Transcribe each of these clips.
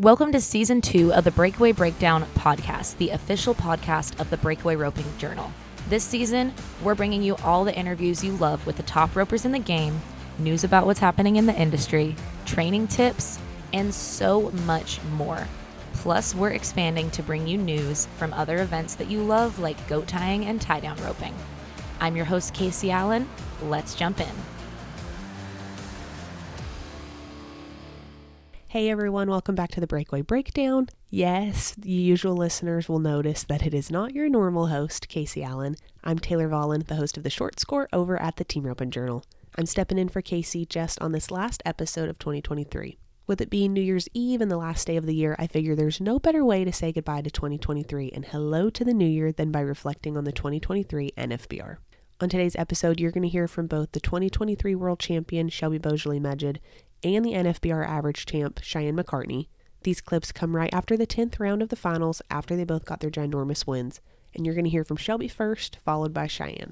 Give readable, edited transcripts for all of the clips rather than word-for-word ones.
Welcome to Season 2 of the Breakaway Breakdown podcast, the official podcast of the Breakaway Roping Journal. This season, we're bringing you all the interviews you love with the top ropers in the game, news about what's happening in the industry, training tips, and so much more. Plus, we're expanding to bring you news from other events that you love, like goat tying and tie-down roping. I'm your host, Casey Allen. Let's jump in. Hey everyone, welcome back to the Breakaway Breakdown. Yes, the usual listeners will notice that it is not your normal host, Casey Allen. I'm Taylor Volland, the host of the Short Score over at the Team Roping Journal. I'm stepping in for Casey just on this last episode of 2023. With it being New Year's Eve and the last day of the year, I figure there's no better way to say goodbye to 2023 and hello to the new year than by reflecting on the 2023 NFBR. On today's episode, you're going to hear from both the 2023 World Champion, Shelby Boisjoli and the NFBR average champ, Cheyanne McCartney. These clips come right after the 10th round of the finals after they both got their ginormous wins. And you're going to hear from Shelby first, followed by Cheyanne.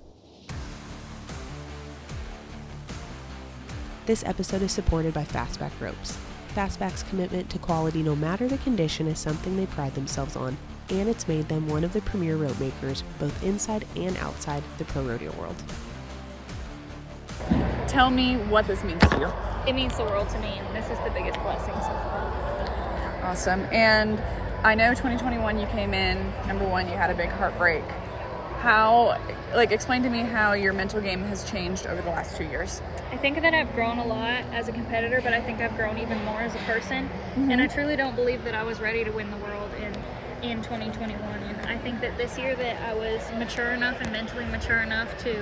This episode is supported by Fastback Ropes. Fastback's commitment to quality no matter the condition is something they pride themselves on, and it's made them one of the premier rope makers both inside and outside the pro rodeo world. Tell me what this means to you. It means the world to me, and this is the biggest blessing so far. Awesome. And I know 2021 you came in, number one, you had a big heartbreak. Explain to me how your mental game has changed over the last 2 years. I think that I've grown a lot as a competitor, but I think I've grown even more as a person. Mm-hmm. And I truly don't believe that I was ready to win the world in 2021. And I think that this year that I was mature enough and mentally mature enough to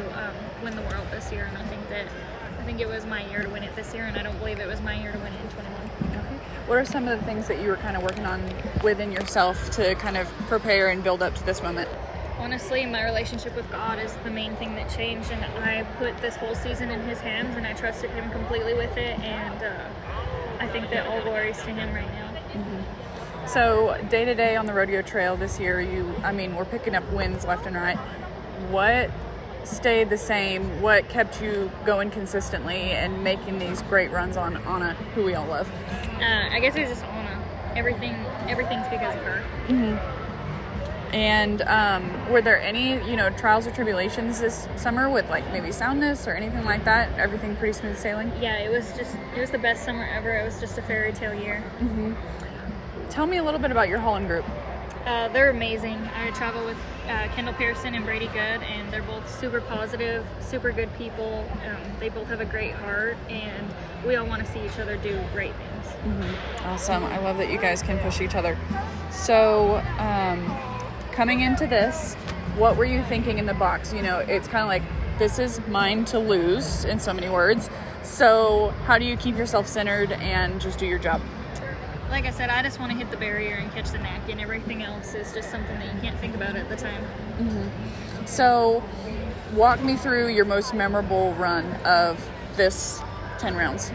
win the world this year. And I think it was my year to win it this year, and I don't believe it was my year to win it in 21. Okay. What are some of the things that you were kind of working on within yourself to kind of prepare and build up to this moment? Honestly, my relationship with God is the main thing that changed, and I put this whole season in His hands, and I trusted Him completely with it, and I think that all glory is to Him right now. Mm-hmm. So, day to day on the rodeo trail this year, we're picking up wins left and right. What stayed the same? What kept you going consistently and making these great runs on Anna, who we all love? I guess it was just Anna. Everything's because of her. Mm-hmm. And were there any, trials or tribulations this summer with maybe soundness or anything like that? Everything pretty smooth sailing? Yeah, it was the best summer ever. It was just a fairy tale year. Mm-hmm. Tell me a little bit about your Holland group. They're amazing. I travel with Kendall Pearson and Brady Good, and they're both super positive, super good people. They both have a great heart, and we all want to see each other do great things. Mm-hmm. Awesome. I love that you guys can push each other. So, coming into this, what were you thinking in the box? It's kind of like, this is mine to lose, in so many words. So how do you keep yourself centered and just do your job? Like I said, I just want to hit the barrier and catch the neck, and everything else is just something that you can't think about at the time. Mm-hmm. So walk me through your most memorable run of this 10 rounds.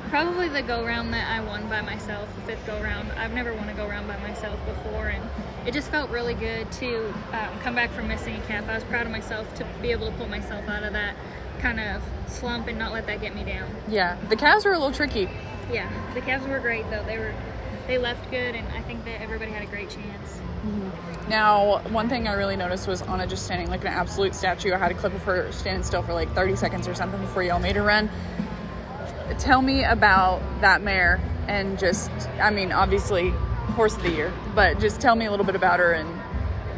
Probably the go-round that I won by myself, the fifth go-round. I've never won a go-round by myself before, and it just felt really good to come back from missing a calf. I was proud of myself to be able to pull myself out of that kind of slump and not let that get me down. Yeah, the calves were a little tricky. Yeah, the calves were great, though. They left good, and I think that everybody had a great chance. Mm-hmm. Now, one thing I really noticed was Anna just standing like an absolute statue. I had a clip of her standing still for 30 seconds or something before y'all made her run. Tell me about that mare and obviously horse of the year, but just tell me a little bit about her and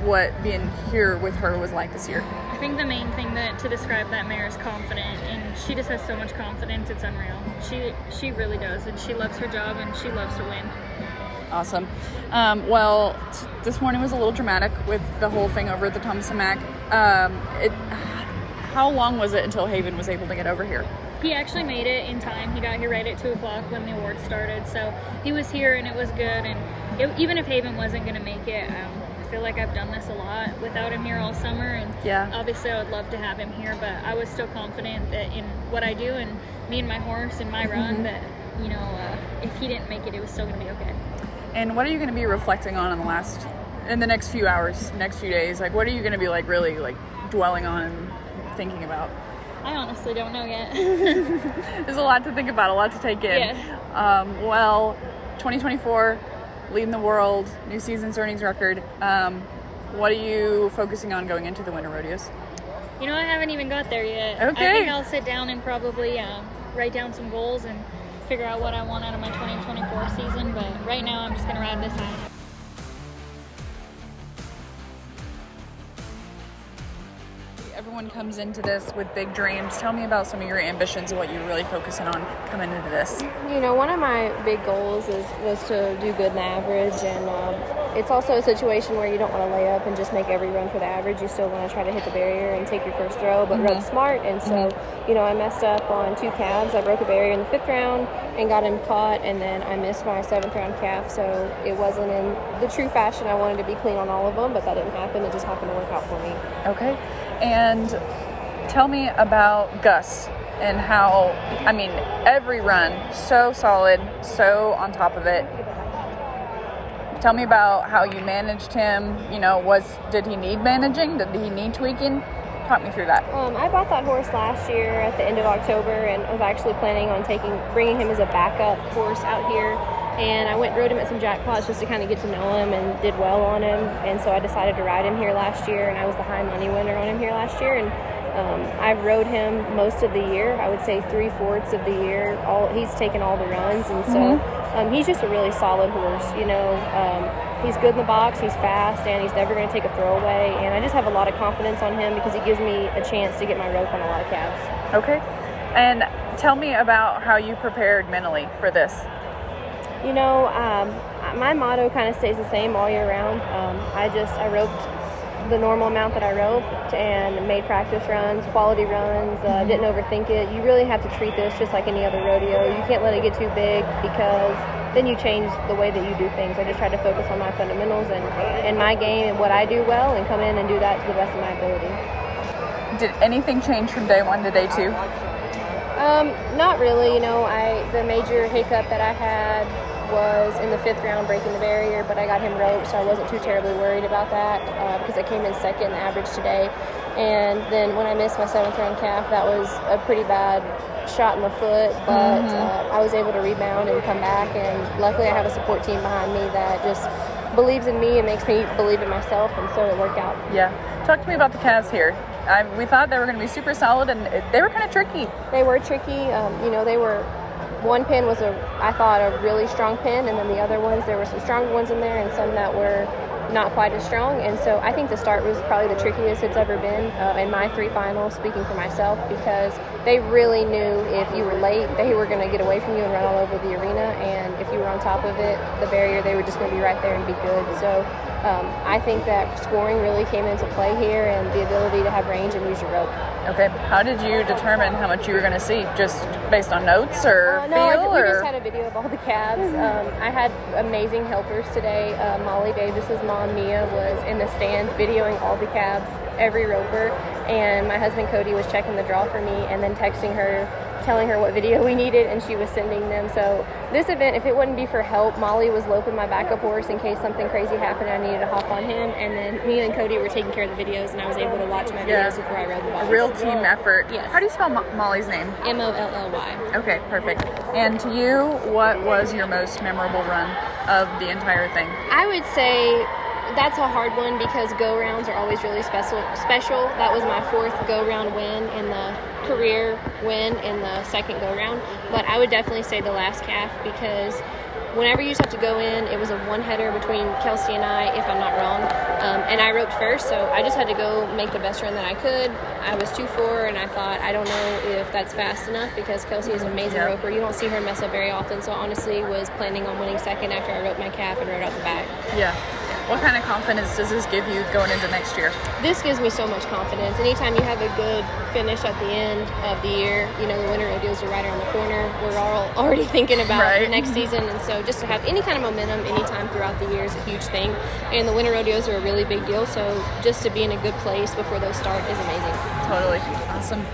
what being here with her was like this year. I think the main thing to describe that mare is confident, and she just has so much confidence, it's unreal. She really does, and she loves her job, and she loves to win. Awesome. This morning was a little dramatic with the whole thing over at the Thomas and Mack. How long was it until Haven was able to get over here? He actually made it in time. He got here right at 2 o'clock when the awards started, so he was here, and it was good. And even if Haven wasn't going to make it, I feel like I've done this a lot without him here all summer, and obviously I would love to have him here, but I was still confident that in what I do and me and my horse and my run, that if he didn't make it, it was still going to be okay. And what are you going to be reflecting on in the next few hours, next few days? What are you going to be really dwelling on and thinking about? I honestly don't know yet. There's a lot to think about, a lot to take in. Yeah. 2024, leading the world, new season's earnings record. What are you focusing on going into the winter rodeos? You know, I haven't even got there yet. Okay. I think I'll sit down and probably write down some goals and figure out what I want out of my 2024 season. But right now, I'm just going to ride this out. Everyone comes into this with big dreams. Tell me about some of your ambitions and what you're really focusing on coming into this. You know, one of my big goals was to do good in the average, and it's also a situation where you don't want to lay up and just make every run for the average. You still want to try to hit the barrier and take your first throw, but run smart. And so, you know, I messed up on 2 calves. I broke a barrier in the 5th round and got him caught, and then I missed my 7th round calf, so it wasn't in the true fashion. I wanted to be clean on all of them, but that didn't happen. It just happened to work out for me. Okay. And tell me about Gus and how, I mean, every run, so solid, so on top of it. Tell me about how you managed him. You know, did he need managing? Did he need tweaking? Talk me through that. I bought that horse last year at the end of October, and I was actually planning on bringing him as a backup horse out here. And I rode him at some jackpots just to kind of get to know him, and did well on him. And so I decided to ride him here last year, and I was the high money winner on him here last year. And I've rode him most of the year. I would say 3/4 of the year. He's taken all the runs, and so he's just a really solid horse. You know, he's good in the box, he's fast, and he's never going to take a throwaway. And I just have a lot of confidence on him because he gives me a chance to get my rope on a lot of calves. Okay. And tell me about how you prepared mentally for this. You know, my motto kind of stays the same all year round. I roped the normal amount that I roped and made practice runs, quality runs, didn't overthink it. You really have to treat this just like any other rodeo. You can't let it get too big because then you change the way that you do things. I just try to focus on my fundamentals and my game and what I do well, and come in and do that to the best of my ability. Did anything change from day 1 to day 2? Not really. You know, the major hiccup that I had was in the 5th round breaking the barrier, but I got him roped, so I wasn't too terribly worried about that because I came in 2nd in the average today. And then when I missed my 7th round calf, that was a pretty bad shot in the foot, but I was able to rebound and come back, and luckily I have a support team behind me that just believes in me and makes me believe in myself, and so it worked out. Yeah. Talk to me about the calves here. We thought they were going to be super solid, and they were kind of tricky. They were tricky. You know, one pin was I thought a really strong pin, and then the other ones, there were some stronger ones in there and some that were not quite as strong. And so I think the start was probably the trickiest it's ever been in my 3 finals, speaking for myself, because they really knew if you were late, they were going to get away from you and run all over the arena. And if you were on top of it, the barrier, they were just going to be right there and be good. So I think that scoring really came into play here, and the ability to have range and use your rope. Okay. How did you determine how much you were going to see? Just based on notes or No, we just had a video of all the calves. I had amazing helpers today. Molly Davis's mom, Mia, was in the stands videoing all the calves, every roper, and my husband Cody was checking the draw for me and then texting her, telling her what video we needed, and she was sending them. So this event, if it wouldn't be for help, Molly was loping my backup horse in case something crazy happened and I needed to hop on him, and then Mia and Cody were taking care of the videos, and I was able to watch my videos before I rode the box. A real team effort. Yes. How do you spell Molly's name? Molly. Okay, perfect. And to you, what was your most memorable run of the entire thing? I would say that's a hard one because go-rounds are always really special. That was my 4th go-round win in the career win in the 2nd go-round. But I would definitely say the last calf, because whenever you just have to go in, it was a one-header between Kelsey and I, if I'm not wrong. And I roped first, so I just had to go make the best run that I could. I was 2-4, and I thought, I don't know if that's fast enough, because Kelsey is an amazing roper. You don't see her mess up very often, so honestly was planning on winning 2nd after I roped my calf and rode out the back. Yeah. What kind of confidence does this give you going into next year? This gives me so much confidence. Anytime you have a good finish at the end of the year, you know, the winter rodeos are right around the corner. We're all already thinking about next season, and so just to have any kind of momentum anytime throughout the year is a huge thing. And the winter rodeos are a really big deal, so just to be in a good place before those start is amazing. Totally. Awesome.